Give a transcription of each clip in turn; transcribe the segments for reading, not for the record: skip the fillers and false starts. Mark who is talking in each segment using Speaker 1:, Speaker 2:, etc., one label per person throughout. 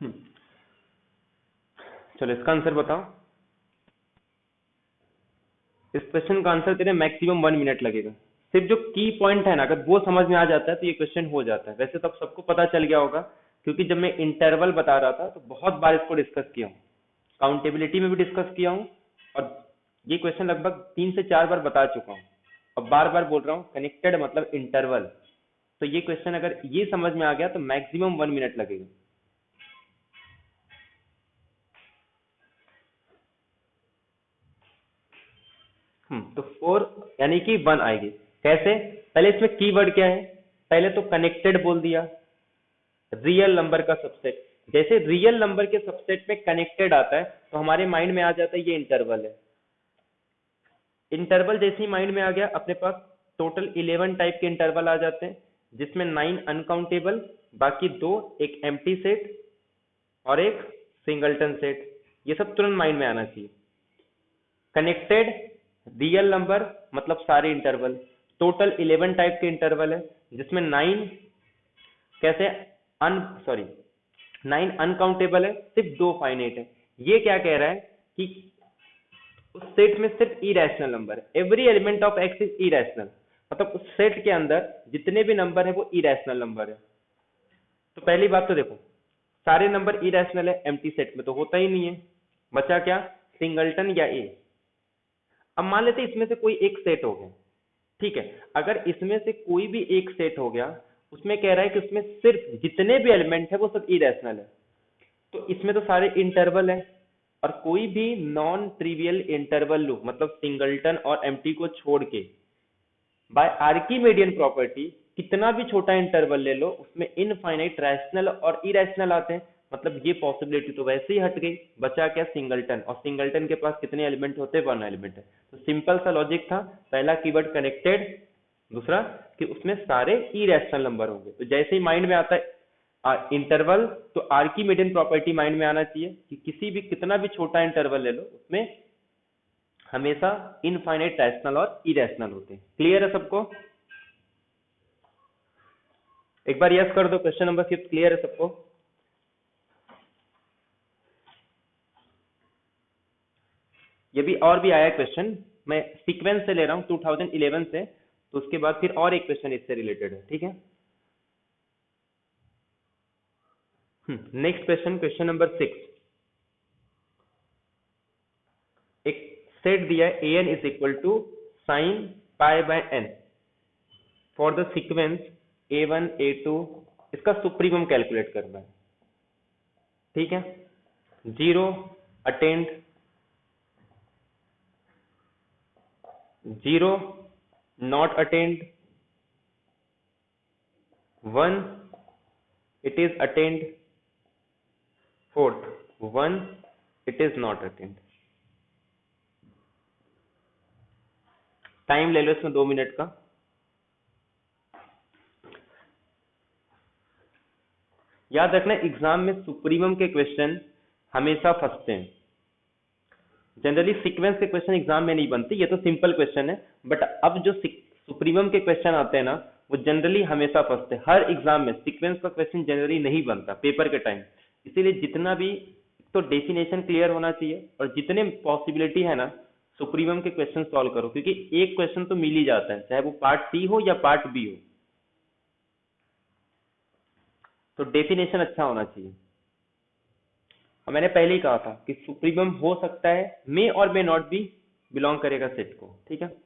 Speaker 1: हम्म, चलो इसका आंसर बताओ। इस क्वेश्चन का आंसर तेरे मैक्सिमम 1 मिनट लगेगा। सिर्फ जो की पॉइंट है ना, अगर वो समझ में आ जाता है तो ये क्वेश्चन हो जाता है। वैसे तो अब सबको पता चल गया होगा, क्योंकि जब मैं इंटरवल बता रहा था तो बहुत बार इसको डिस्कस किया हूँ, काउंटेबिलिटी में भी डिस्कस किया हूँ, और ये क्वेश्चन लगभग 3 से 4 बार बता चुका हूँ। अब बार बार बोल रहा हूँ, कनेक्टेड मतलब इंटरवल। तो ये क्वेश्चन अगर ये समझ में आ गया तो मैक्सिमम 1 मिनट लगेगा। तो 4 यानी कि 1 आएगी। कैसे? पहले इसमें कीवर्ड क्या है? पहले तो कनेक्टेड बोल दिया, रियल नंबर का सबसेट। जैसे रियल नंबर के सबसेट में कनेक्टेड आता है तो हमारे माइंड में आ जाता है ये इंटरवल है। इंटरवल जैसे ही माइंड में आ गया, अपने पास टोटल 11 टाइप के इंटरवल आ जाते हैं, जिसमें 9 अनकाउंटेबल, बाकी दो, एक एम्प्टी सेट और एक सिंगलटन सेट। ये सब तुरंत माइंड में आना चाहिए। कनेक्टेड, रियल नंबर मतलब सारे इंटरवल, टोटल 11 टाइप के इंटरवल है, जिसमें 9 कैसे अन सॉरी 9 अनकाउंटेबल है, सिर्फ दो फाइनाइट है। ये क्या कह रहा है कि उस सेट में सिर्फ इरेशनल नंबर है, every element of x is irrational, मतलब उस सेट के अंदर जितने भी नंबर है वो इरेशनल नंबर है। तो पहली बात तो देखो, सारे नंबर इरेशनल है, एम्प्टी सेट में तो होता ही नहीं है। बचा क्या? सिंगलटन या ए। अब मान लेते हैं इसमें से कोई एक सेट हो गया, ठीक है। अगर इसमें से कोई भी एक सेट हो गया, उसमें कह रहा है कि उसमें सिर्फ जितने भी एलिमेंट है वो सब इरेशनल है, तो इसमें तो सारे इंटरवल है। और कोई भी नॉन ट्रिवियल इंटरवल लूप मतलब सिंगलटन और एम्प्टी को छोड़ के, बाय आर्किमेडियन प्रॉपर्टी, कितना भी छोटा इंटरवल ले लो उसमें इनफाइनाइट रैशनल और इरेशनल आते हैं। मतलब ये पॉसिबिलिटी तो वैसे ही हट गई। बचा क्या? सिंगलटन, और सिंगलटन के पास कितने एलिमेंट होते हैं? 1 एलिमेंट है। तो सिंपल सा लॉजिक था। पहला कीवर्ड कनेक्टेड, दूसरा कि उसमें सारे इरेशनल नंबर होंगे। तो जैसे ही माइंड में आता है इंटरवल, तो आर्किमेडियन प्रॉपर्टी माइंड में आना चाहिए कि किसी भी कितना भी छोटा इंटरवल ले लो उसमें हमेशा इनफाइनाइट रैशनल और इरेशनल होते हैं। क्लियर है सबको? एक बार यस कर दो, क्वेश्चन नंबर 5 क्लियर है सबको? ये भी और भी आया क्वेश्चन, मैं सीक्वेंस से ले रहा हूँ 2011 से, तो उसके बाद फिर और एक क्वेश्चन इससे रिलेटेड है, ठीक है। Next question, question number 6। एक सेट दिया है A N is equal to sine pi by N for the sequence A1 A2। इसका सुप्रीमम कैलकुलेट करना है, ठीक है। 0 attend, 0 not attend, 1 it is attend, fourth 1 it is not attend. Time ले लो इसमें 2 मिनट का। याद रखना एग्जाम में सुप्रीमम के क्वेश्चन हमेशा फंसते हैं। जनरली सीक्वेंस के क्वेश्चन एग्जाम में नहीं बनते, ये तो सिंपल क्वेश्चन है। बट अब जो सुप्रीमम के क्वेश्चन आते हैं ना, वो जनरली हमेशा फंसते हैं। हर एग्जाम में सीक्वेंस का क्वेश्चन जनरली नहीं बनता पेपर के टाइम। इसीलिए जितना भी तो डेफिनेशन क्लियर होना चाहिए, और जितने पॉसिबिलिटी है ना सुप्रीमम के क्वेश्चन सॉल्व करो, क्योंकि एक क्वेश्चन तो मिल ही जाता है, चाहे वो पार्ट सी हो या पार्ट बी हो। तो डेफिनेशन अच्छा होना चाहिए। और मैंने पहले ही कहा था कि सुप्रीमम हो सकता है, मे और मे नॉट बी बिलोंग करेगा सेट को, ठीक है।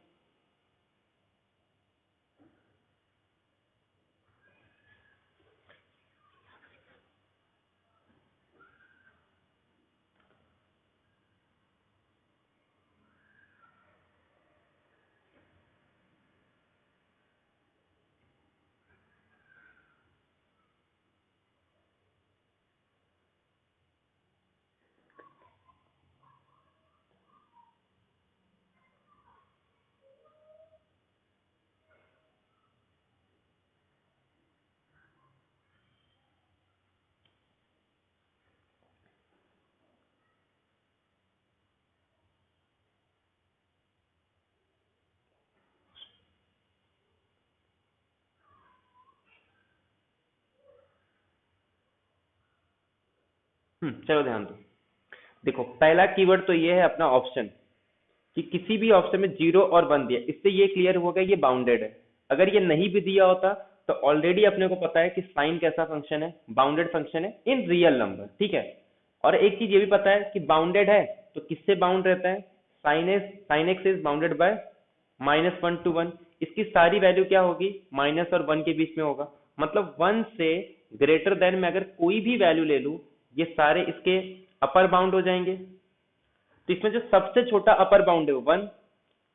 Speaker 1: चलो ध्यान दो। देखो पहला कीवर्ड तो ये है अपना ऑप्शन, कि किसी भी ऑप्शन में 0 और 1 दिया, इससे ये क्लियर हो गया ये बाउंडेड है। अगर ये नहीं भी दिया होता तो ऑलरेडी अपने को पता है कि साइन कैसा फंक्शन है, बाउंडेड फंक्शन है इन रियल नंबर, ठीक है। और एक चीज ये भी पता है कि बाउंडेड है तो किससे बाउंड रहता है, sine x is bounded by -1 to 1। इसकी सारी वैल्यू क्या होगी, माइनस और 1 के बीच में होगा। मतलब 1 से ग्रेटर देन में अगर कोई भी वैल्यू ले लूं, ये सारे इसके अपर बाउंड हो जाएंगे। तो इसमें जो सबसे छोटा अपर बाउंड है वो 1,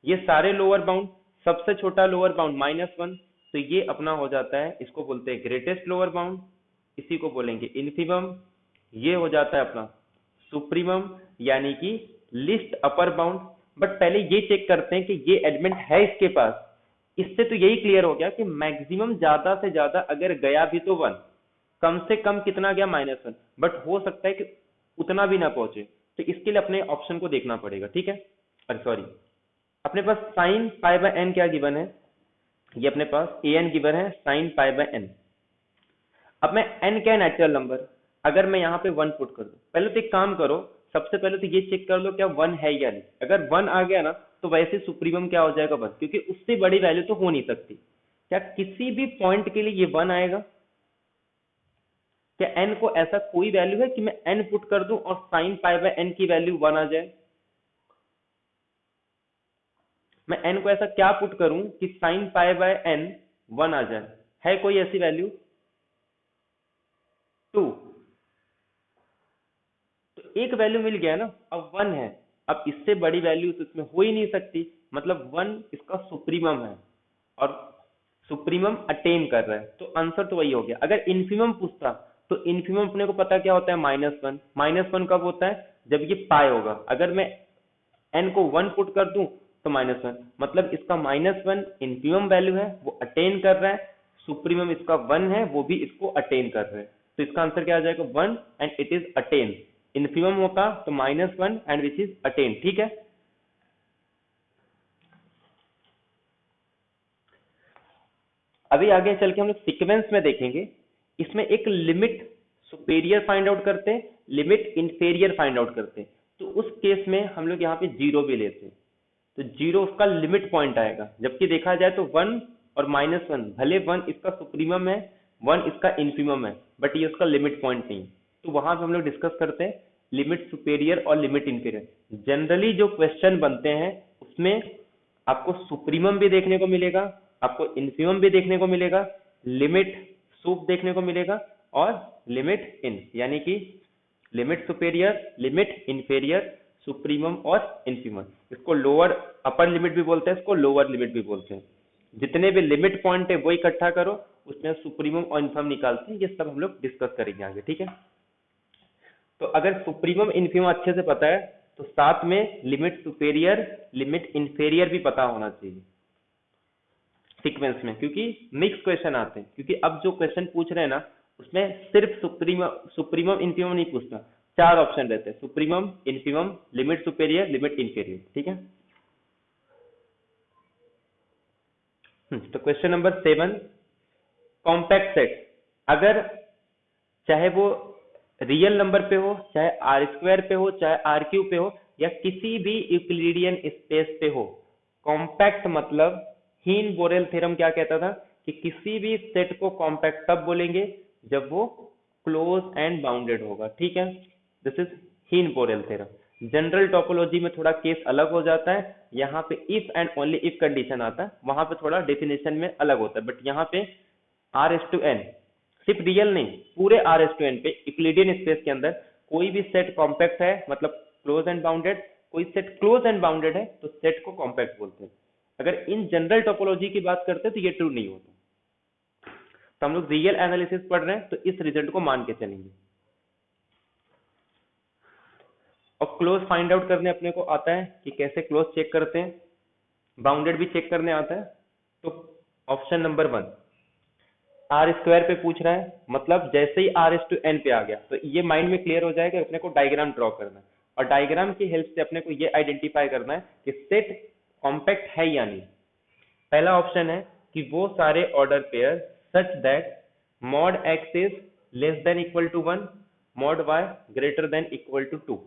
Speaker 1: ये सारे लोअर बाउंड, सबसे छोटा लोअर बाउंड -1, तो ये अपना हो जाता है, इसको बोलते हैं ग्रेटेस्ट लोअर बाउंड, इसी को बोलेंगे इन्फीमम। ये हो जाता है अपना सुप्रीमम यानी कि लिस्ट अपर बाउंड। बट पहले ये चेक करते हैं कि ये एलिमेंट है इसके पास। इससे तो यही क्लियर हो गया कि मैक्सिमम ज्यादा से ज्यादा अगर गया भी तो 1, कम से कम कितना गया -1, बट हो सकता है कि उतना भी ना पहुंचे। तो इसके लिए अपने ऑप्शन को देखना पड़ेगा, ठीक है। अरे सॉरी, अपने पास साइन पाई बाय एन क्या गिवन है, ये अपने पास an गिवन है साइन पाई बाय एन। अब मैं n क्या है, नेचुरल नंबर, अगर मैं यहाँ पे 1 पुट कर दूं, पहले तो एक काम करो, सबसे पहले तो ये चेक कर लो क्या 1 है या नहीं। अगर 1 आ गया ना तो वैसे सुप्रीमम क्या हो जाएगा 1, क्योंकि उससे बड़ी वैल्यू तो हो नहीं सकती। क्या किसी भी पॉइंट के लिए ये 1 आएगा, क्या n को ऐसा कोई वैल्यू है कि मैं n पुट कर दूं और साइन पाई बाय n की वैल्यू 1 आ जाए। मैं n को ऐसा क्या पुट करूं कि साइन पाई बाय n 1 आ जाए, है कोई ऐसी वैल्यू 2, तो एक वैल्यू मिल गया ना, अब 1 है। अब इससे बड़ी वैल्यू तो इसमें हो ही नहीं सकती, मतलब 1 इसका सुप्रीमम है और सुप्रीमम अटेन कर रहा है, तो आंसर तो वही हो गया। अगर इन्फीमम पूछता तो इन्फीमम अपने को पता क्या होता है, -1। -1 कब होता है, जब ये पाई होगा। अगर मैं n को 1 पुट कर दूं तो -1, मतलब इसका -1 इन्फीमम वैल्यू है, वो अटेन कर रहा है। सुप्रीमम इसका 1 है, वो भी इसको अटेन कर रहा है। तो इसका आंसर क्या आ जाएगा, 1 and it is attain. Infimum होता तो -1 एंड विच इज अटेन, ठीक है। अभी आगे चल के हम लोग सीक्वेंस में देखेंगे, इसमें एक लिमिट सुपेरियर फाइंड आउट करते हैं, लिमिट इंफेरियर फाइंड आउट करते हैं। तो उस केस में हम लोग यहाँ पे 0 भी लेते हैं, तो 0 उसका लिमिट पॉइंट आएगा। जबकि देखा जाए तो 1 और -1, भले 1 इसका सुप्रीमम है, 1 इसका इन्फीमम है, बट ये उसका लिमिट पॉइंट नहीं। तो वहां पे हम लोग डिस्कस करते हैं लिमिट सुपेरियर और लिमिट इंफीरियर। जनरली जो क्वेश्चन बनते हैं उसमें आपको सुप्रीमम भी देखने को मिलेगा, आपको इन्फीमम भी देखने को मिलेगा, लिमिट सुप देखने को मिलेगा, और लिमिट इन, यानी कि limit superior, limit inferior, supremum और इन्फीमम। इसको लोअर अपर लिमिट भी बोलते हैं, इसको लोअर लिमिट भी बोलते हैं। जितने भी लिमिट पॉइंट है वो इकट्ठा करो, उसमें सुप्रीमम और इन्फीमम निकालते हैं। ये सब हम लोग डिस्कस करेंगे आगे, ठीक है। तो अगर सुप्रीमम इन्फीमम अच्छे से पता है तो साथ में लिमिट सुपेरियर लिमिट इंफेरियर भी पता होना चाहिए सीक्वेंस में, क्योंकि मिक्स क्वेश्चन आते हैं। क्योंकि अब जो क्वेश्चन पूछ रहे हैं ना उसमें सिर्फ सुप्रीमम इन्फीमम नहीं पूछता, 4 ऑप्शन रहते हैं, supremum, infimum, limit superior, limit inferior, ठीक है। तो क्वेश्चन नंबर 7, कॉम्पैक्ट सेट, अगर चाहे वो रियल नंबर पे हो, चाहे आर स्क्वायर पे हो, चाहे आर क्यूब पे हो, या किसी भी यूक्लिडियन स्पेस पे हो, कॉम्पैक्ट मतलब हीन बोरेल थ्योरम क्या कहता था कि किसी भी सेट को कॉम्पैक्ट तब बोलेंगे जब वो क्लोज एंड बाउंडेड होगा, ठीक है। दिस इज हीन बोरेल थ्योरम। जनरल टोपोलॉजी में थोड़ा केस अलग हो जाता है, यहाँ पे if and only if condition आता है, वहां पे थोड़ा डेफिनेशन में अलग होता है। बट यहाँ पे R/n, सिर्फ रियल नहीं, पूरे R/n पे यूक्लिडियन स्पेस के अंदर कोई भी सेट कॉम्पैक्ट है मतलब क्लोज एंड बाउंडेड, कोई सेट क्लोज एंड बाउंडेड है तो सेट को कॉम्पैक्ट बोलते हैं। अगर इन जनरल टोपोलॉजी की बात करते हैं तो ये ट्रू नहीं होता। तो हम लोग रियल एनालिसिस पढ़ रहे हैं तो इस रिजल्ट को मान के चलेंगे। और क्लोज फाइंड आउट करने अपने को आता है कि कैसे क्लोज चेक करते हैं, बाउंडेड भी चेक करने आता है। तो ऑप्शन नंबर 1, आर स्क्वायर पे पूछ रहा है, मतलब जैसे ही R/n पे आ गया तो ये माइंड में क्लियर हो जाएगा, अपने को डायग्राम ड्रॉ करना है। और डायग्राम की हेल्प से अपने को ये आइडेंटिफाई करना है कि सेट कॉम्पैक्ट है या नहीं। पहला ऑप्शन है कि वो सारे order pair such that mod x is less than equal to 1, mod Y greater than equal to 2।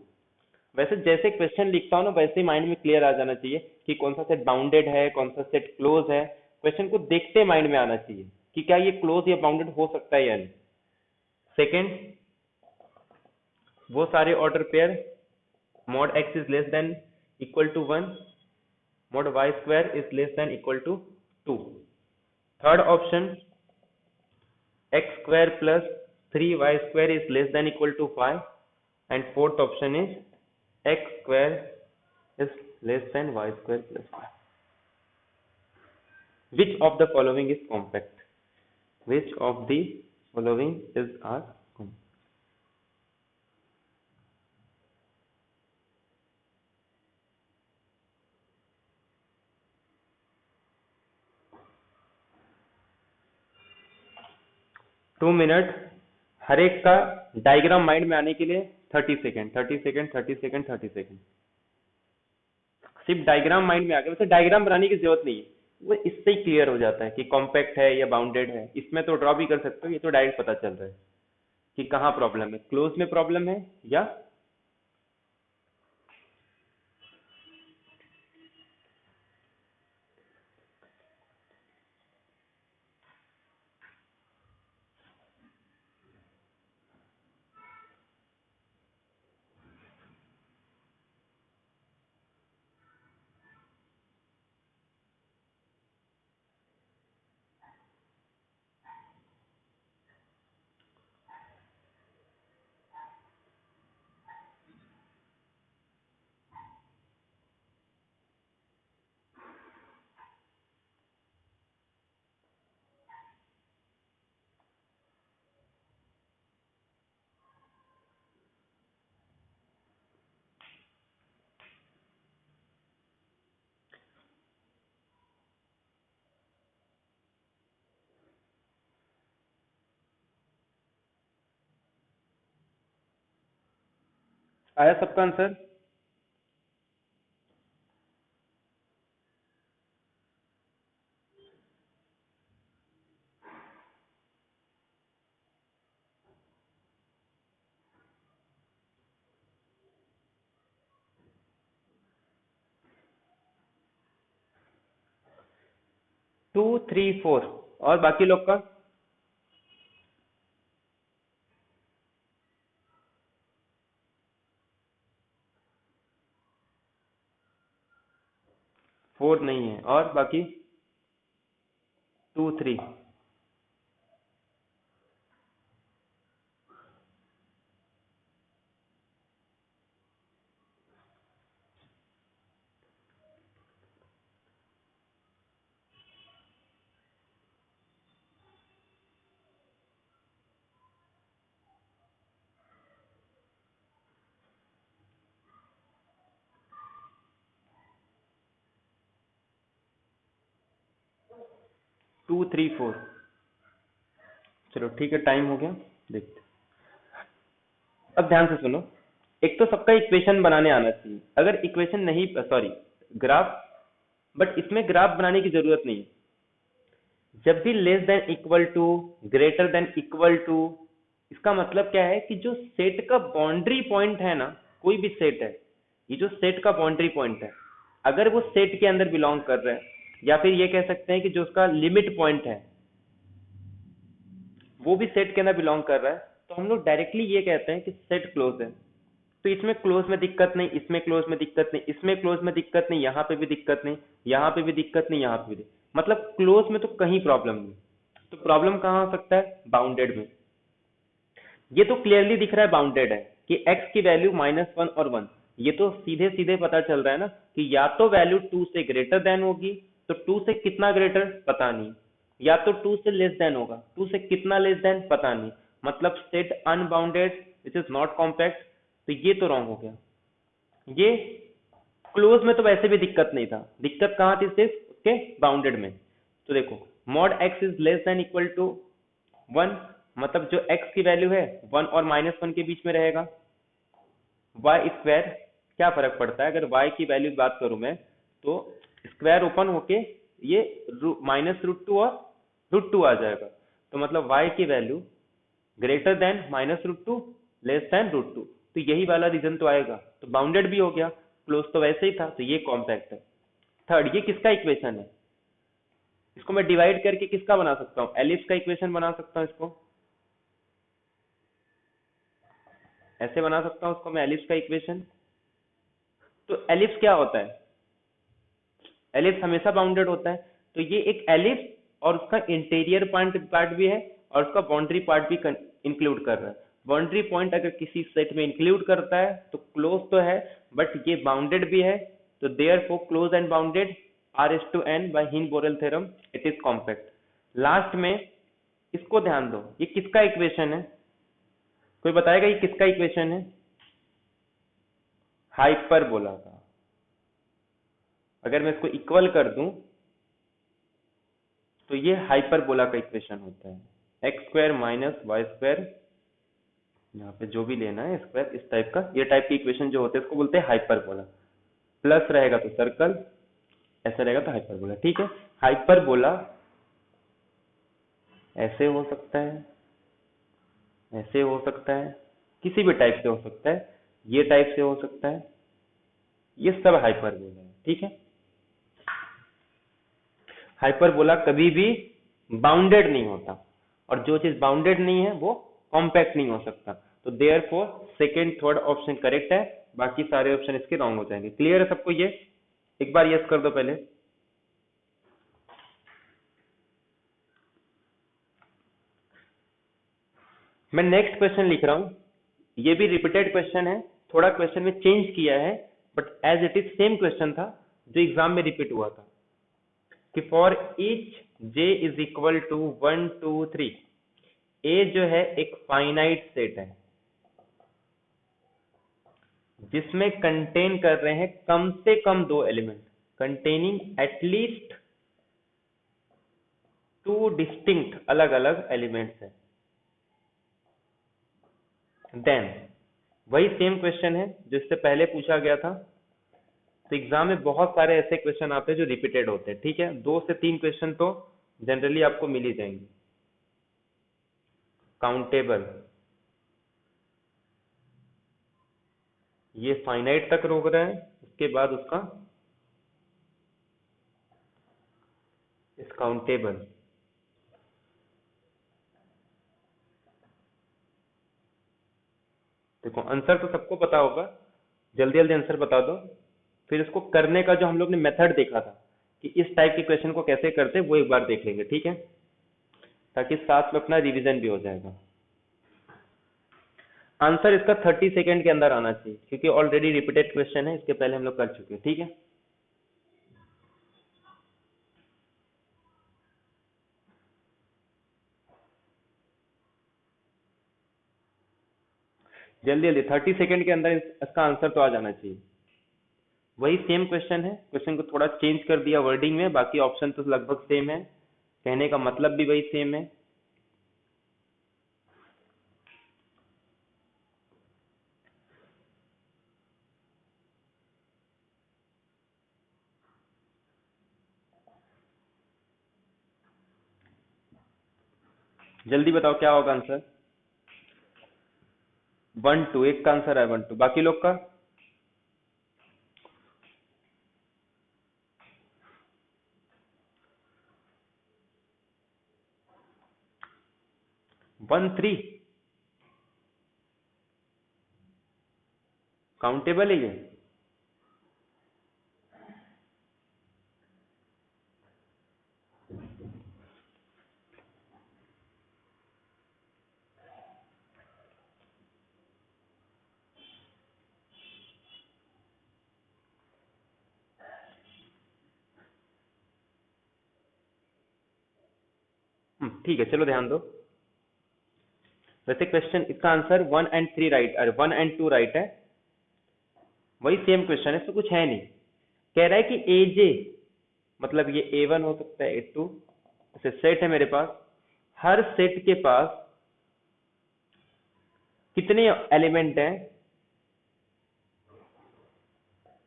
Speaker 1: वैसे जैसे क्वेश्चन लिखता हूँ ना वैसे ही माइंड में क्लियर आ जाना चाहिए कि कौन सा सेट बाउंडेड है, कौन सा सेट क्लोज है। क्वेश्चन को देखते माइंड में आना चाहिए कि क्या ये क्लोज या बाउंडेड हो सकता है या नहीं। सेकेंड, वो सारे order pair mod x is less than equal to 1, mod y square is less than equal to 2। Third option, x square plus 3y square is less than equal to 5, and fourth option is x square is less than y square plus 5। which of the following is compact? which of the following is are compact? 2 minute हर एक का diagram mind में आने के लिए। 30 second 30 second 30 second 30 second. सिर्फ diagram mind में आ गया। वैसे डायग्राम बनाने की जरूरत नहीं है, वो इससे ही क्लियर हो जाता है कि कॉम्पैक्ट है या बाउंडेड है। इसमें तो ड्रॉ भी कर सकते हो, ये तो डायरेक्ट पता चल रहा है कि कहाँ प्रॉब्लम है, क्लोज में प्रॉब्लम है या आया सबका आंसर? टू थ्री फोर और बाकी लोग का? फोर नहीं है और बाकी? Two three. Two three four. चलो ठीक है, टाइम हो गया, देखते। अब ध्यान से सुनो, एक तो सबका इक्वेशन बनाने आना चाहिए। अगर इक्वेशन नहीं, सॉरी ग्राफ, बट इसमें ग्राफ बनाने की जरूरत नहीं। जब भी less than equal to, greater than equal to, इसका मतलब क्या है कि जो सेट का बाउंड्री पॉइंट है ना, कोई भी सेट है, ये जो सेट का बाउंड्री पॉइंट है, अगर वो सेट के अंदर बिलोंग कर रहा है, या फिर ये कह सकते हैं कि जो उसका लिमिट पॉइंट है वो भी सेट के अंदर बिलोंग कर रहा है, तो हम लोग डायरेक्टली ये कहते हैं कि सेट क्लोज है। तो इसमें क्लोज में दिक्कत नहीं, इसमें क्लोज में दिक्कत नहीं, इसमें क्लोज में दिक्कत नहीं, यहाँ पे भी दिक्कत नहीं, यहाँ पे भी दिक्कत नहीं, यहाँ पे भी दिक्कत, मतलब क्लोज में तो कहीं प्रॉब्लम नहीं। तो प्रॉब्लम कहाँ हो सकता है? बाउंडेड में। ये तो क्लियरली दिख रहा है बाउंडेड है कि x की वैल्यू -1 और 1, ये तो सीधे सीधे पता चल रहा है ना कि या तो वैल्यू 2 से ग्रेटर देन होगी, तो 2 से कितना ग्रेटर पता नहीं, या तो 2 से लेस देन होगा, 2 से कितना लेस देन पता नहीं, मतलब set unbounded which is not compact. तो ये तो रॉन्ग हो गया। ये क्लोज में तो वैसे भी दिक्कत नहीं था, दिक्कत कहाँ थी? सिर्फ उसके बाउंडेड में। तो देखो, mod x is less than equal to 1, मतलब जो x की वैल्यू है 1 और -1 के बीच में रहेगा। y स्क्वायर, क्या फर्क पड़ता है अगर y की वैल्यू की बात करूं मैं, तो स्क्वायर ओपन होके ये -√2 और √2 आ जाएगा। तो मतलब y की value greater than -√2 less than √2, तो यही वाला रीजन तो आएगा, तो बाउंडेड भी हो गया, क्लोज तो वैसे ही था, तो ये कॉम्पैक्ट है। थर्ड, ये किसका इक्वेशन है? इसको मैं डिवाइड करके किसका बना सकता हूँ? एलिप्स का इक्वेशन बना सकता हूँ इसको, ऐसे बना सकता हूँ इसको मैं एलिप्स का इक्वेशन। तो एलिप्स क्या होता है? एलिप्स हमेशा बाउंडेड होता है, तो ये एक एलिप्स और उसका इंटीरियर पार्ट भी है और उसका बाउंड्री पार्ट भी इंक्लूड कर रहा है। बाउंड्री पॉइंट अगर किसी सेट में इंक्लूड करता है तो क्लोज तो है, बट ये बाउंडेड भी है, तो therefore closed and bounded R/n by Heine Borel theorem it is compact. Last में इसको ध्यान दो, ये किसका इक्वेशन है? कोई बताएगा ये किसका इक्वेशन है? हाइपरबोला का। अगर मैं इसको इक्वल कर दूं तो ये हाइपरबोला का इक्वेशन होता है, x² - y², यहाँ पे जो भी लेना है स्क्वायर, इस टाइप का, ये टाइप की इक्वेशन जो होते हैं इसको बोलते हैं हाइपरबोला। प्लस रहेगा तो सर्कल, ऐसा रहेगा तो हाइपरबोला। ठीक है, हाइपरबोला ऐसे हो सकता है, ऐसे हो सकता है, किसी भी टाइप से हो सकता है, ये टाइप से हो सकता है, ये सब हाइपरबोला है। ठीक है, हाइपरबोला कभी भी बाउंडेड नहीं होता, और जो चीज बाउंडेड नहीं है वो कॉम्पैक्ट नहीं हो सकता, तो therefore second third option correct है, बाकी सारे ऑप्शन इसके रॉन्ग हो जाएंगे। क्लियर है सबको? ये एक बार यस कर दो पहले। मैं नेक्स्ट क्वेश्चन लिख रहा हूं, ये भी रिपीटेड क्वेश्चन है, थोड़ा क्वेश्चन में चेंज किया है, but as it is same question था जो एग्जाम में रिपीट हुआ था, कि for each j is equal to 1 2 3, A जो है एक फाइनाइट सेट है जिसमें कंटेन कर रहे हैं कम से कम 2 एलिमेंट, कंटेनिंग एटलीस्ट 2 डिस्टिंक्ट अलग अलग एलिमेंट्स है। देन वही सेम क्वेश्चन है जो इससे पहले पूछा गया था, तो एग्जाम में बहुत सारे ऐसे क्वेश्चन आते हैं जो रिपीटेड होते हैं। ठीक है, 2 से 3 क्वेश्चन तो जनरली आपको मिल ही जाएंगे। काउंटेबल, ये फाइनाइट तक रोक रहा है, उसके बाद उसका इस काउंटेबल, देखो आंसर तो सबको पता होगा, जल्दी जल्दी आंसर बता दो, फिर इसको करने का जो हम लोग ने मेथड देखा था कि इस टाइप के क्वेश्चन को कैसे करते हैं वो एक बार देख लेंगे। ठीक है, ताकि साथ में अपना रिवीजन भी हो जाएगा। आंसर इसका 30 सेकंड के अंदर आना चाहिए, क्योंकि ऑलरेडी रिपीटेड क्वेश्चन है, इसके पहले हम लोग कर चुके हैं। ठीक है, जल्दी जल्दी 30 सेकंड के अंदर इसका आंसर तो आ जाना चाहिए। वही सेम क्वेश्चन है, क्वेश्चन को थोड़ा चेंज कर दिया वर्डिंग में, बाकी ऑप्शन तो लगभग सेम है, कहने का मतलब भी वही सेम है। जल्दी बताओ क्या होगा आंसर? 1 2, एक का आंसर है 1 2, बाकी लोग का? वन थ्री काउंटेबल है ये? ठीक है, चलो ध्यान दो। वैसे क्वेश्चन इसका आंसर 1 एंड 3 राइट, अरे 1 एंड 2 राइट है, वही सेम क्वेश्चन है, इसमें कुछ है नहीं। कह रहा है कि एजे, मतलब ये A1 हो सकता है, A2, ऐसे सेट है मेरे पास, हर सेट के पास कितने एलिमेंट हैं?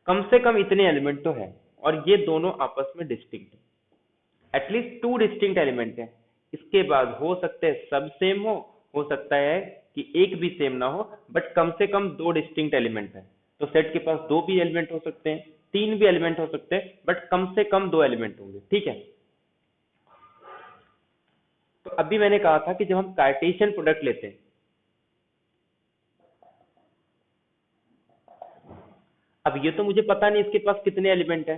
Speaker 1: कम से कम इतने एलिमेंट तो है, और ये दोनों आपस में डिस्टिंक्ट है, एटलीस्ट 2 डिस्टिंक्ट एलिमेंट है। इसके बाद हो सकते हैं सब सेम हो हो सकता है कि एक भी सेम ना हो, बट कम से कम दो डिस्टिंक्ट एलिमेंट है। तो सेट के पास दो भी एलिमेंट हो सकते हैं, तीन भी एलिमेंट हो सकते हैं, बट कम से कम दो एलिमेंट होंगे, ठीक है। तो अभी मैंने कहा था कि जब हम कार्टेशियन प्रोडक्ट लेते हैं, अब ये तो मुझे पता नहीं इसके पास कितने एलिमेंट है।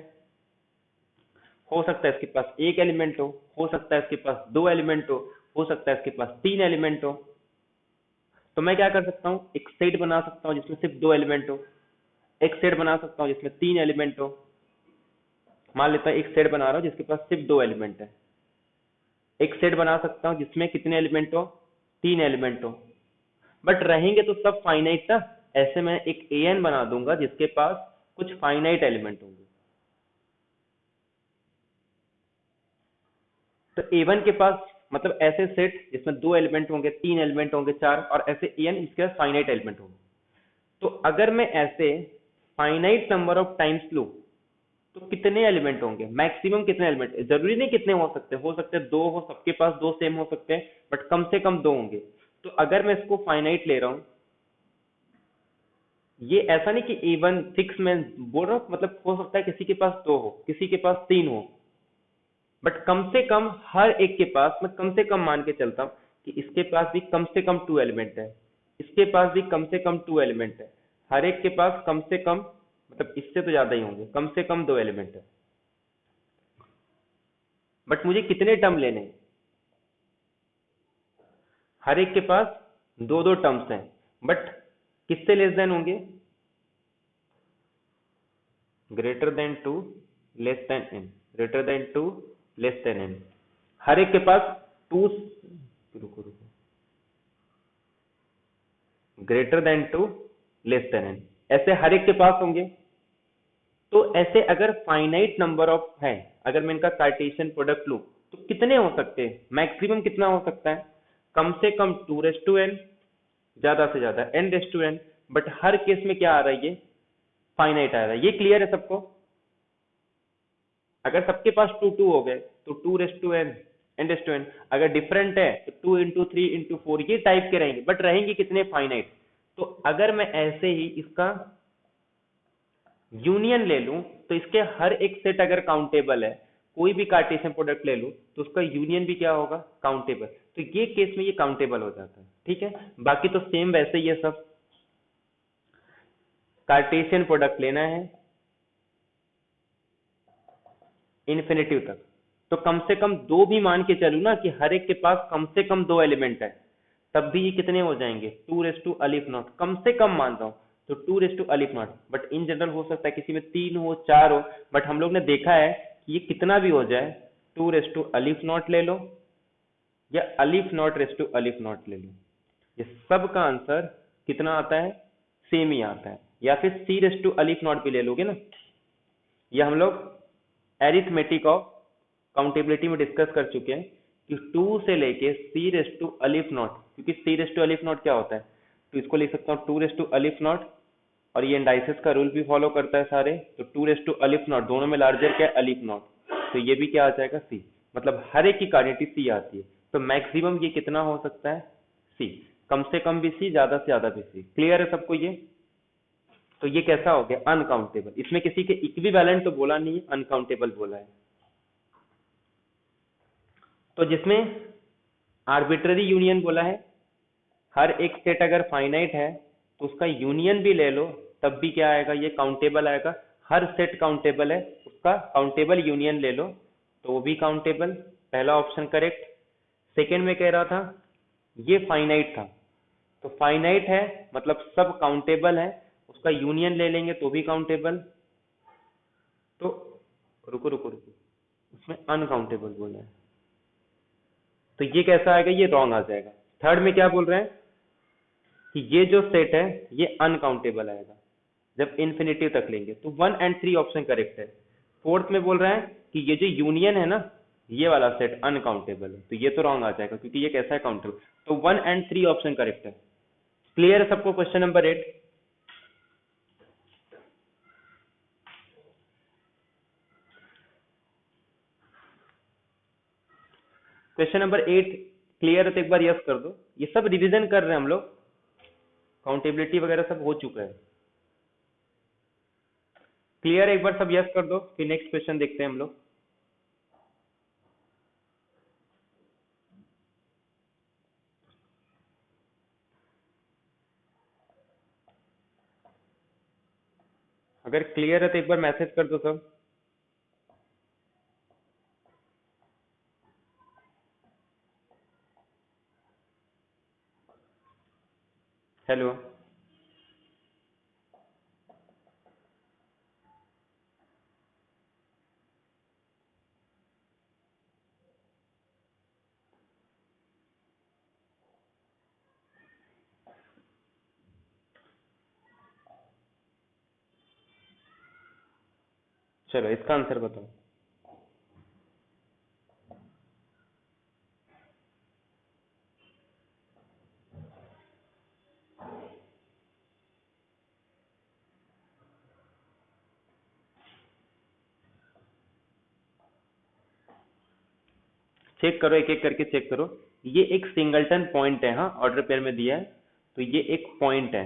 Speaker 1: हो सकता है इसके पास एक एलिमेंट हो सकता है इसके पास दो एलिमेंट हो सकता है इसके पास तीन एलिमेंट हो। तो मैं क्या कर सकता हूँ, एक सेट बना सकता हूँ जिसमें सिर्फ दो एलिमेंट हो, एक सेट बना सकता हूँ जिसमें तीन एलिमेंट हो। मान लेता हूँ एक सेट बना रहा हूँ जिसके पास सिर्फ दो एलिमेंट है। एक सेट बना सकता हूँ जिसमें कितने एलिमेंट हो, तीन एलिमेंट हो, बट रहेंगे तो सब फाइनाइट ना। ऐसे मैं एक एन बना दूंगा जिसके पास कुछ फाइनाइट एलिमेंट होंगे। तो A1 के पास मतलब ऐसे सेट जिसमें दो एलिमेंट होंगे, तीन एलिमेंट होंगे, चार, और ऐसे एन इसके पास फाइनाइट एलिमेंट होंगे। तो अगर मैं ऐसे फाइनाइट नंबर ऑफ टाइम्स लूं तो कितने एलिमेंट होंगे, मैक्सिमम कितने एलिमेंट, जरूरी नहीं कितने हो सकते हैं दो हो, सबके पास दो सेम हो सकते हैं, बट कम से कम दो होंगे। तो अगर मैं इसको फाइनाइट ले रहा हूं, ये ऐसा नहीं कि A1 फिक्स में बोल रहा हूं, मतलब हो सकता है किसी के पास दो हो, किसी के पास तीन हो, बट कम से कम हर एक के पास, मैं कम से कम मान के चलता हूँ कि इसके पास भी कम से कम टू एलिमेंट है, इसके पास भी कम से कम टू एलिमेंट है, हर एक के पास कम से कम, मतलब इससे तो ज्यादा ही होंगे, कम से कम दो एलिमेंट है। बट मुझे कितने टर्म लेने हैं, हर एक के पास दो दो टर्म्स हैं, बट किससे लेस देन होंगे, greater than two, less than N, greater than two, less than N. हर एक के पास टू, रुको रुको, greater than two, less than N, ऐसे हर एक के पास होंगे। तो ऐसे अगर फाइनाइट नंबर ऑफ है, अगर मैं इनका कार्टेशियन प्रोडक्ट लूं तो कितने हो सकते हैं, मैक्सिमम कितना हो सकता है, कम से कम टू रेस टू एन, ज्यादा से ज्यादा N raise to N. But हर केस में क्या आ रहा है, ये फाइनाइट आ रहा है। ये क्लियर है सबको? अगर सबके पास टू टू हो गए तो two raise to N, N raise to N. अगर डिफरेंट है तो two into three into four, ये टाइप के रहेंगे, बट रहेंगे कितने, फाइनाइट। तो अगर मैं ऐसे ही इसका यूनियन ले लूं तो इसके हर एक सेट अगर काउंटेबल है, कोई भी कार्टेशियन प्रोडक्ट ले लूं तो उसका यूनियन भी क्या होगा, काउंटेबल। तो ये केस में ये काउंटेबल हो जाता है, ठीक है। बाकी तो सेम वैसे ही है सब। कार्टेशियन प्रोडक्ट लेना है इन्फिनिटिव तक, तो कम से कम दो भी मान के चलूं ना कि हर एक के पास कम से कम दो एलिमेंट है, तब भी ये कितने हो जाएंगे, टू रेस टू अलिफ नॉट, कम से कम मान रहा हूं तो टू रेस टू अलिफ नॉट। बट इन जनरल हो सकता है किसी में तीन हो, चार हो, बट हम लोग ने देखा है कि ये कितना भी हो जाए, टू रेस टू अलिफ नॉट ले लो या अलिफ नॉट रेस टू अलिफ नॉट ले लो, ये सब का आंसर कितना आता है, सेम ही आता है। या फिर सी रेस टू अलिफ नॉट भी ले लोगे ना, ये हम लोग एरिथमेटिक ऑफ काउंटेबिलिटी में डिस्कस कर चुके हैं कि टू से लेके सी रेस टू अलिफ नॉट, क्योंकि सी रेस टू अलिफ नॉट क्या होता है, तो इसको लिख सकता हूँ टू रेस टू अलिफ नॉट, और ये इंडाइसिस का रूल भी फॉलो करता है सारे, तो टू रेस टू अलिफ नॉट, दोनों में लार्जर क्या है, अलिफ नॉट, तो ये भी क्या आ जाएगा, सी। मतलब हर एक की क्वांटिटी सी आती है, तो मैक्सिमम ये कितना हो सकता है, सी। कम से कम भी सी, ज्यादा से ज्यादा भी सी। क्लियर है सबको ये? तो ये कैसा हो गया, अनकाउंटेबल। इसमें किसी के इक्विवेलेंट तो बोला नहीं है, अनकाउंटेबल बोला है। तो जिसमें आर्बिट्ररी यूनियन बोला है, हर एक सेट अगर फाइनाइट है तो उसका यूनियन भी ले लो तब भी क्या आएगा, ये काउंटेबल आएगा। हर सेट काउंटेबल है, उसका काउंटेबल यूनियन ले लो तो वो भी काउंटेबल। पहला ऑप्शन करेक्ट। सेकेंड में कह रहा था ये फाइनाइट था, तो फाइनाइट है मतलब सब काउंटेबल है, उसका यूनियन ले लेंगे तो भी काउंटेबल। तो रुको रुको रुको, उसमें अनकाउंटेबल बोला है, तो ये कैसा आएगा, ये रॉन्ग आ जाएगा। थर्ड में क्या बोल रहे हैं कि ये जो सेट है ये अनकाउंटेबल आएगा जब इन्फिनिटिव तक लेंगे, तो 1 और 3 ऑप्शन करेक्ट है। फोर्थ में बोल रहा है कि ये जो यूनियन है ना, ये वाला सेट अनकाउंटेबल है, तो ये तो रॉन्ग आ जाएगा क्योंकि ये कैसा है, काउंटेबल। तो 1 और 3 ऑप्शन करेक्ट है। क्लियर है सबको? Question number 8। Question number 8 clear है तो एक बार यस कर दो। ये सब रिवीजन कर रहे हैं हम लोग, काउंटेबिलिटी वगैरह सब हो चुका है। क्लियर है, एक बार सब यस कर दो, फिर नेक्स्ट क्वेश्चन देखते हैं हम लोग। अगर क्लियर है तो एक बार मैसेज कर दो सब। हेलो। चलो इसका आंसर बताओ। चेक करो, एक एक करके चेक करो। ये एक सिंगलटन पॉइंट है, हाँ ऑर्डर पेयर में दिया है, तो ये एक पॉइंट है।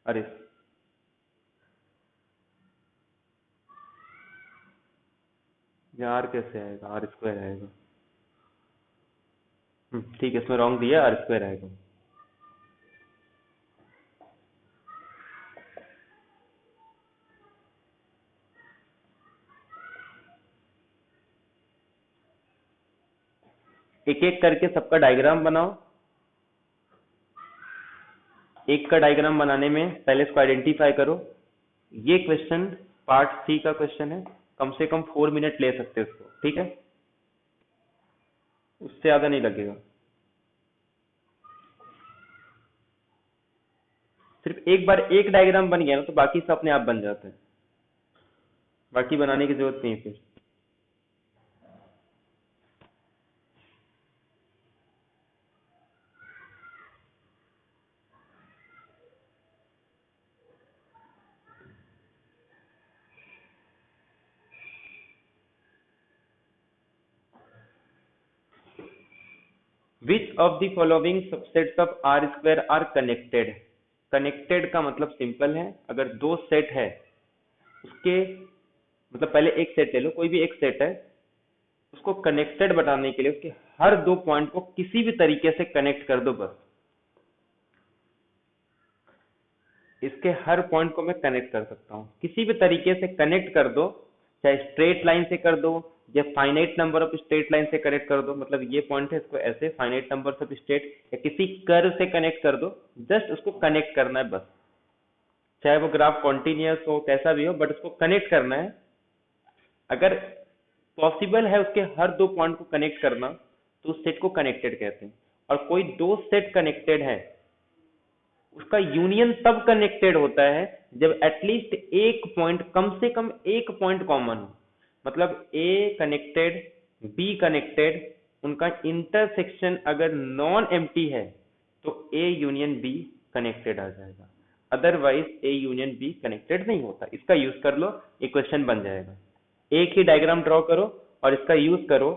Speaker 1: अरे ये आर कैसे आएगा, आर स्क्वायर आएगा। ठीक है, इसमें रॉन्ग दिया, आर स्क्वायर आएगा। एक एक करके सबका डायग्राम बनाओ। एक का डायग्राम बनाने में पहले इसको आइडेंटिफाई करो। ये क्वेश्चन पार्ट सी का क्वेश्चन है, कम से कम 4 मिनट ले सकते हो इसको, ठीक है, उससे ज्यादा नहीं लगेगा। सिर्फ एक बार एक डायग्राम बन गया ना तो बाकी सब अपने आप बन जाते हैं, बाकी बनाने की जरूरत नहीं है फिर। Which of the following subsets of R square are connected. Connected का मतलब सिंपल है, अगर दो सेट है उसके, मतलब पहले एक सेट ले लो, कोई भी एक सेट है, उसको कनेक्टेड बनाने के लिए उसके हर दो पॉइंट को किसी भी तरीके से कनेक्ट कर दो बस। इसके हर पॉइंट को मैं कनेक्ट कर सकता हूँ, किसी भी तरीके से कनेक्ट कर दो, चाहे स्ट्रेट लाइन से कर दो या finite number of straight line से कनेक्ट कर दो, मतलब ये पॉइंट है इसको ऐसे फाइनाइट नंबर ऑफ स्ट्रेट या किसी कर्व से कनेक्ट कर दो, जस्ट उसको कनेक्ट करना है बस। चाहे वो ग्राफ कॉन्टिन्यूअस हो कैसा भी हो, बट उसको कनेक्ट करना है। अगर पॉसिबल है उसके हर दो पॉइंट को कनेक्ट करना तो उस सेट को कनेक्टेड कहते हैं। और कोई दो सेट कनेक्टेड है उसका यूनियन तब कनेक्टेड होता है जब एटलीस्ट एक पॉइंट, कम से कम एक पॉइंट कॉमन हो। मतलब ए कनेक्टेड, बी कनेक्टेड, उनका इंटरसेक्शन अगर नॉन एम्प्टी है तो ए यूनियन बी कनेक्टेड आ जाएगा, otherwise A union be connected नहीं होता। इसका यूज कर लो, एक क्वेश्चन बन जाएगा। एक ही डायग्राम ड्रॉ करो और इसका यूज करो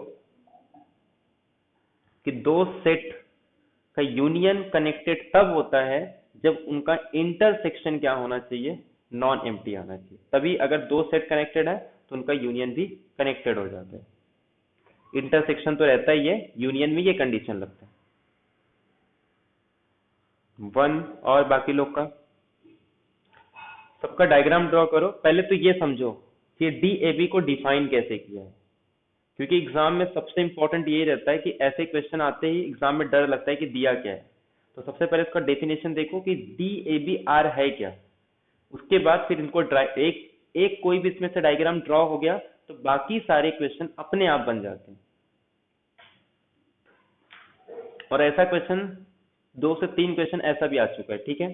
Speaker 1: कि दो सेट का यूनियन कनेक्टेड तब होता है जब उनका इंटरसेक्शन क्या होना चाहिए, नॉन एम्प्टी आना चाहिए। तभी अगर दो सेट कनेक्टेड है तो उनका यूनियन भी कनेक्टेड हो जाता है। इंटरसेक्शन तो रहता ही है, यूनियन में ये कंडीशन लगता है। वन और बाकी लोग का सबका डायग्राम ड्रॉ करो। पहले तो ये समझो कि डीएबी को डिफाइन कैसे किया है, क्योंकि एग्जाम में सबसे इंपॉर्टेंट ये रहता है कि ऐसे क्वेश्चन आते ही एग्जाम में डर लगता है कि दिया क्या है। तो सबसे पहले इसका डेफिनेशन देखो कि डी ए बी आर है क्या, उसके बाद फिर इनको एक एक कोई भी इसमें से डायग्राम ड्रॉ हो गया तो बाकी सारे क्वेश्चन अपने आप बन जाते हैं। और ऐसा क्वेश्चन 2 से 3 क्वेश्चन ऐसा भी आ चुका है, ठीक है।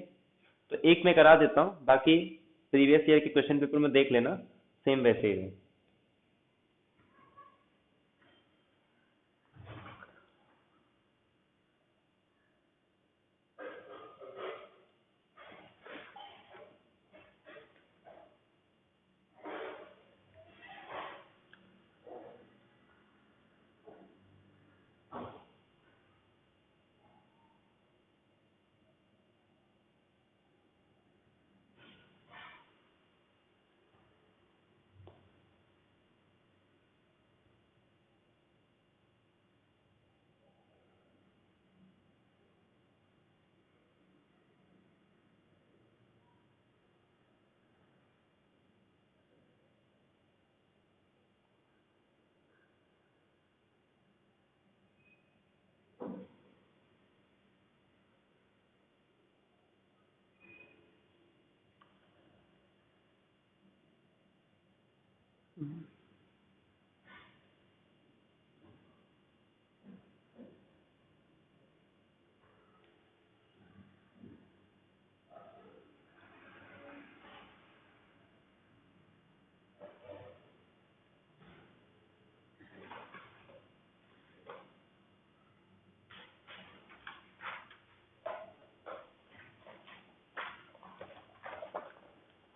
Speaker 1: तो एक मैं करा देता हूँ, बाकी प्रीवियस ईयर के क्वेश्चन पेपर में देख लेना, सेम वैसे ही है।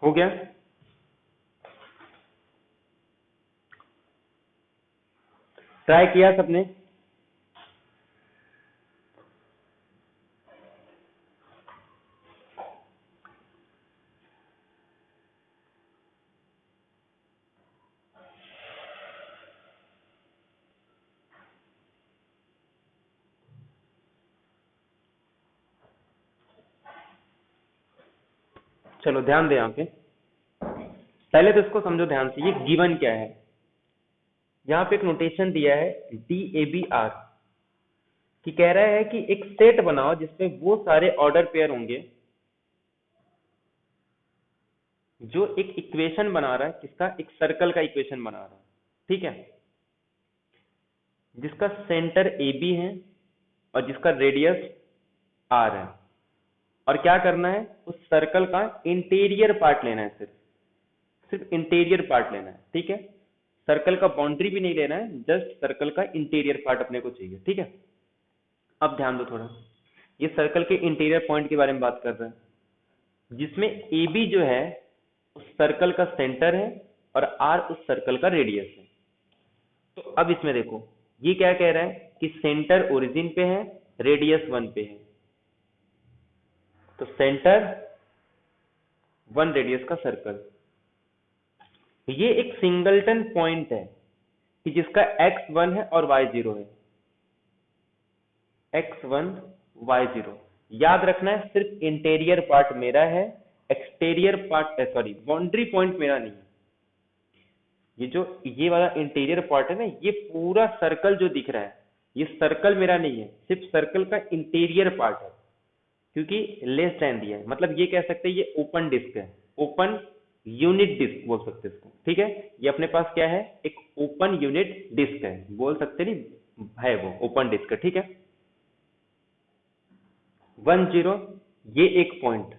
Speaker 1: हो गया? ट्राई किया सबने? चलो ध्यान दे यहाँ पे, पहले तो इसको समझो ध्यान से, ये गिवन क्या है। यहाँ पे एक नोटेशन दिया है DABR, कि कह रहा है कि एक सेट बनाओ जिसमें वो सारे ऑर्डर पेयर होंगे जो एक इक्वेशन बना रहा है, किसका? एक सर्कल का इक्वेशन बना रहा है, ठीक है, जिसका सेंटर AB है और जिसका रेडियस R है। और क्या करना है? उस सर्कल का इंटीरियर पार्ट लेना है, सिर्फ इंटीरियर पार्ट लेना है, ठीक है। सर्कल का बाउंड्री भी नहीं लेना है, जस्ट सर्कल का इंटीरियर पार्ट अपने को चाहिए, ठीक है। अब ध्यान दो थोड़ा, ये सर्कल के इंटीरियर पॉइंट के बारे में बात कर रहे हैं, जिसमें AB जो है उस सर्कल का सेंटर है और R उस सर्कल का रेडियस है। तो अब इसमें देखो, ये क्या कह रहा है कि सेंटर ओरिजिन पे है, रेडियस 1 पे है, तो सेंटर 1 रेडियस का सर्कल, ये एक सिंगलटन पॉइंट है कि जिसका x1 है और y0 है, x1 y0। याद रखना है, सिर्फ इंटीरियर पार्ट मेरा है, exterior part sorry boundary point मेरा नहीं है। ये जो ये वाला इंटीरियर पार्ट है ना, ये पूरा सर्कल जो दिख रहा है, ये सर्कल मेरा नहीं है, सिर्फ सर्कल का इंटीरियर पार्ट है, क्योंकि लेस देन दिया है, मतलब ये कह सकते हैं ये ओपन डिस्क है, ओपन यूनिट डिस्क बोल सकते हैं इसको, ठीक है। ये अपने पास क्या है? एक ओपन यूनिट डिस्क है, बोल सकते नहीं है, वो ओपन डिस्क है, ठीक है। 1 0 ये एक पॉइंट।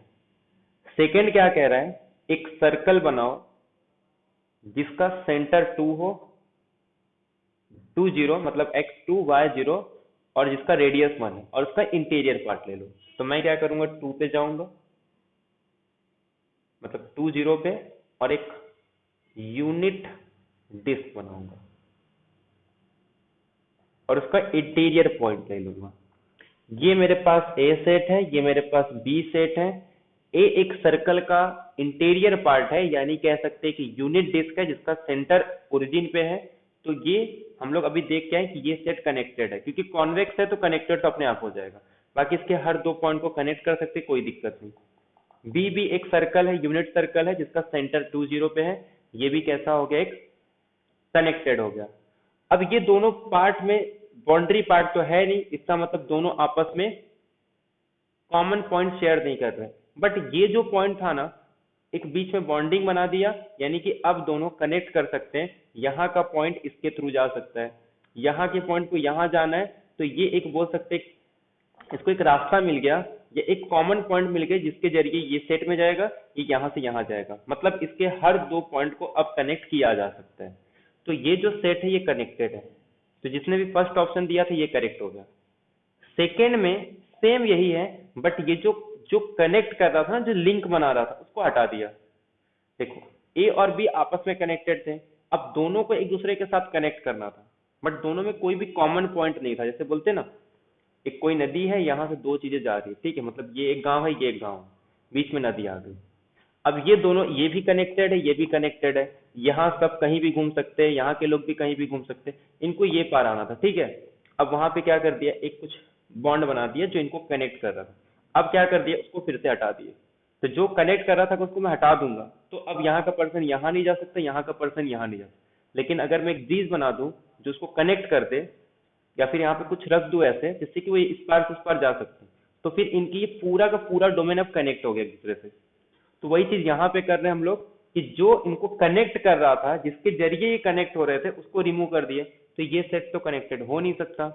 Speaker 1: सेकेंड क्या कह रहा है? एक सर्कल बनाओ जिसका सेंटर 2 हो, 2 0 मतलब x2 y0, और जिसका रेडियस 1 है, और उसका इंटीरियर पार्ट ले लो। तो मैं क्या करूंगा, 2 पे जाऊंगा, मतलब 2 0 पे, और एक यूनिट डिस्क बनाऊंगा और उसका इंटीरियर पॉइंट ले लूंगा। ये मेरे पास A सेट है, ये मेरे पास B सेट है। A एक सर्कल का इंटीरियर पार्ट है, यानी कह सकते हैं कि यूनिट डिस्क है जिसका सेंटर ओरिजिन पे है। तो ये हम लोग अभी देख के आए कि ये सेट कनेक्टेड है, क्योंकि कॉन्वेक्स है तो कनेक्टेड तो अपने आप हो जाएगा। बाकी इसके हर 2 पॉइंट को कनेक्ट कर सकते, कोई दिक्कत नहीं। बी भी एक सर्कल है, यूनिट सर्कल है जिसका सेंटर 2 0 पे है, ये भी कैसा हो गया? एक कनेक्टेड हो गया। अब ये दोनों पार्ट में बाउंड्री पार्ट तो है नहीं, इसका मतलब दोनों आपस में कॉमन पॉइंट शेयर नहीं कर रहे, बट ये जो पॉइंट था ना, एक बीच में बॉन्डिंग बना दिया, यानी कि अब दोनों कनेक्ट कर सकते हैं। यहाँ का पॉइंट इसके थ्रू जा सकता है, यहाँ के पॉइंट को यहाँ जाना है, तो ये एक बोल सकते हैं, इसको एक रास्ता मिल गया, या एक कॉमन पॉइंट मिल गया जिसके जरिए ये सेट में जाएगा, ये यहाँ से यहाँ जाएगा, मतलब इसके हर 2 पॉइंट को अब कनेक्ट किया जा सकता है। तो ये जो सेट है ये कनेक्टेड है। तो जिसने भी फर्स्ट ऑप्शन दिया था ये करेक्ट हो गया। सेकेंड में सेम यही है, बट ये जो जो कनेक्ट कर रहा था ना, जो लिंक बना रहा था, उसको हटा दिया। देखो ए और बी आपस में कनेक्टेड थे, अब दोनों को एक दूसरे के साथ कनेक्ट करना था, बट दोनों में कोई भी कॉमन पॉइंट नहीं था। जैसे बोलते ना, एक कोई नदी है, यहाँ से 2 चीजें जा रही है, ठीक है, मतलब ये एक गांव है, ये एक गांव है, बीच में नदी आ गई। अब ये दोनों, ये भी कनेक्टेड है, ये भी कनेक्टेड है, यहाँ सब कहीं भी घूम सकते हैं, यहाँ के लोग भी कहीं भी घूम सकते हैं, इनको ये पार आना था, ठीक है। अब वहां पे क्या कर दिया, एक कुछ बॉन्ड बना दिया जो इनको कनेक्ट कर रहा था। अब क्या कर दिया, उसको फिर से हटा दिए। तो जो कनेक्ट कर रहा था उसको मैं हटा दूंगा, तो अब यहाँ का पर्सन यहाँ नहीं जा सकता, यहाँ का पर्सन यहाँ नहीं जा सकता। लेकिन अगर मैं एक ब्रिज बना दूं जो उसको कनेक्ट कर दे, या फिर यहाँ पे कुछ रख दूं ऐसे जिससे कि वो इस पार से उस पार जा सकते हैं, तो फिर इनकी ये पूरा का पूरा डोमेन अब कनेक्ट हो गया एक दूसरे से। तो वही चीज यहाँ पे कर रहे हैं हम लोग, कि जो इनको कनेक्ट कर रहा था, जिसके जरिए ये कनेक्ट हो रहे थे, उसको रिमूव कर दिए, तो ये सेट तो कनेक्टेड हो नहीं सकता।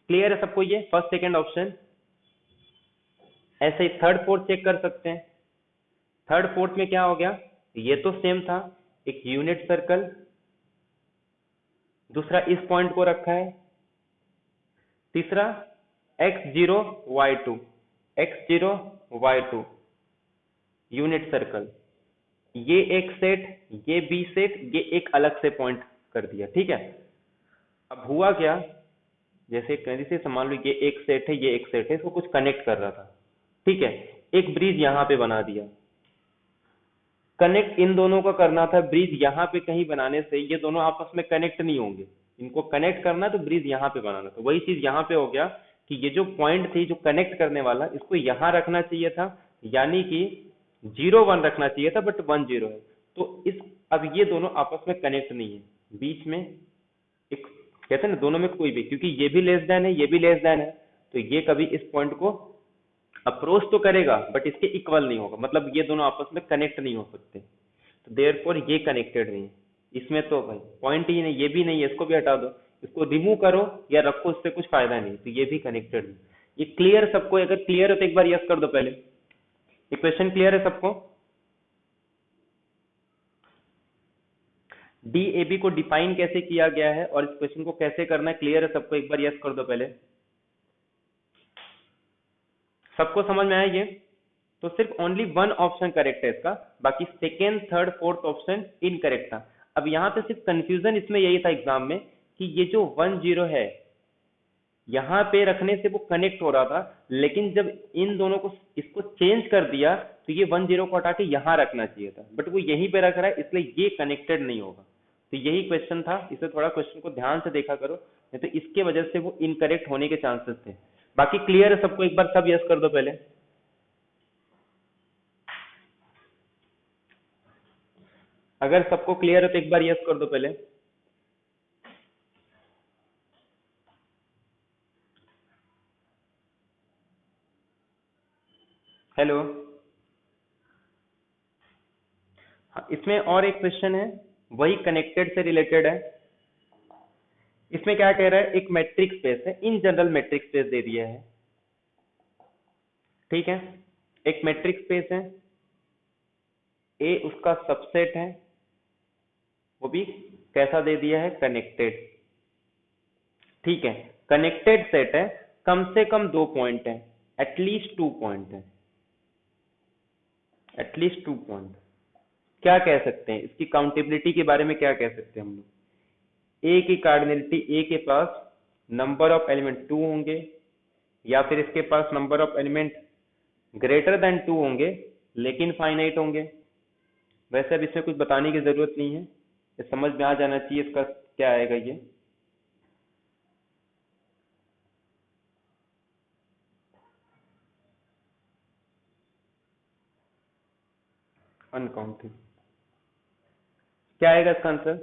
Speaker 1: क्लियर है सबको? ये फर्स्ट सेकेंड ऑप्शन। ऐसे ही थर्ड फोर्थ चेक कर सकते हैं। थर्ड फोर्थ में क्या हो गया, ये तो सेम था, एक यूनिट सर्कल, दूसरा इस पॉइंट को रखा है, तीसरा x0 y2, x0 y2, unit circle, ये एक सेट, ये बी सेट, ये एक अलग से पॉइंट कर दिया, ठीक है। अब हुआ क्या, जैसे जैसे मान लो ये एक सेट है, ये एक सेट है, इसको कुछ कनेक्ट कर रहा था, ठीक है। एक ब्रिज यहाँ पे बना दिया, कनेक्ट इन दोनों का करना था, ब्रिज यहाँ पे कहीं बनाने से ये दोनों आपस में कनेक्ट नहीं होंगे, इनको कनेक्ट करना तो ब्रिज यहाँ पे बनाना था। वही चीज यहाँ पे हो गया कि ये जो पॉइंट थी जो कनेक्ट करने वाला, इसको यहाँ रखना चाहिए था, यानी कि 0 1 रखना चाहिए था, बट 1 0 है। तो इस, अब ये दोनों आपस में कनेक्ट नहीं है, बीच में एक, कहते हैं ना दोनों में कोई भी, क्योंकि ये भी लेस देन है, ये भी लेस देन है, तो ये कभी इस पॉइंट को अप्रोच तो करेगा बट इसके इक्वल नहीं होगा, मतलब ये दोनों आपस में कनेक्ट नहीं हो सकते, तो देयरफॉर ये कनेक्टेड नहीं है। इसमें तो भाई पॉइंट ही नहीं, ये भी नहीं है, इसको भी हटा दो, इसको रिमूव करो या रखो, इससे कुछ फायदा नहीं, तो ये भी कनेक्टेड नहीं। ये क्लियर सबको? अगर क्लियर है तो एक बार यस कर दो पहले। ये क्वेश्चन क्लियर है सबको? डीएबी को डिफाइन कैसे किया गया है और इस क्वेश्चन को कैसे करना है, क्लियर है सबको? एक बार यस कर दो पहले। सबको समझ में आया ये? तो सिर्फ ओनली वन ऑप्शन करेक्ट है इसका, बाकी second third fourth option incorrect था। अब यहाँ पे सिर्फ कंफ्यूजन इसमें यही था एग्जाम में कि ये जो 1 0 है यहाँ पे रखने से वो कनेक्ट हो रहा था, लेकिन जब इन दोनों को इसको चेंज कर दिया तो ये 1 0 को हटा के यहाँ रखना चाहिए था, बट वो यहीं पे रख रहा है, इसलिए ये कनेक्टेड नहीं होगा। तो यही क्वेश्चन था, इसे थोड़ा क्वेश्चन को ध्यान से देखा करो, नहीं तो इसके वजह से वो इनकरेक्ट होने के चांसेस थे। बाकी क्लियर है सबको? एक बार सब यस कर दो पहले। अगर सबको क्लियर है तो एक बार यस कर दो पहले। हेलो। हाँ, इसमें और एक क्वेश्चन है, वही कनेक्टेड से रिलेटेड है। इसमें क्या कह रहा है, एक मैट्रिक स्पेस है, इन जनरल मैट्रिक स्पेस दे दिया है, ठीक है। एक मैट्रिक स्पेस है, ए उसका सबसेट है, वो भी कैसा दे दिया है, कनेक्टेड, ठीक है। कनेक्टेड सेट है, कम से कम 2 पॉइंट है, एटलीस्ट 2 पॉइंट है, एटलीस्ट 2 पॉइंट। क्या कह सकते हैं इसकी काउंटेबिलिटी के बारे में, क्या कह सकते हैं हम लोग? ए की कार्डिनलिटी, ए के पास नंबर ऑफ एलिमेंट 2 होंगे, या फिर इसके पास number of element greater than 2 होंगे लेकिन फाइनाइट होंगे। वैसे अब इसमें कुछ बताने की जरूरत नहीं है, ये समझ में आ जाना चाहिए इसका क्या आएगा ये। अनकाउंटेड क्या आएगा इसका आंसर?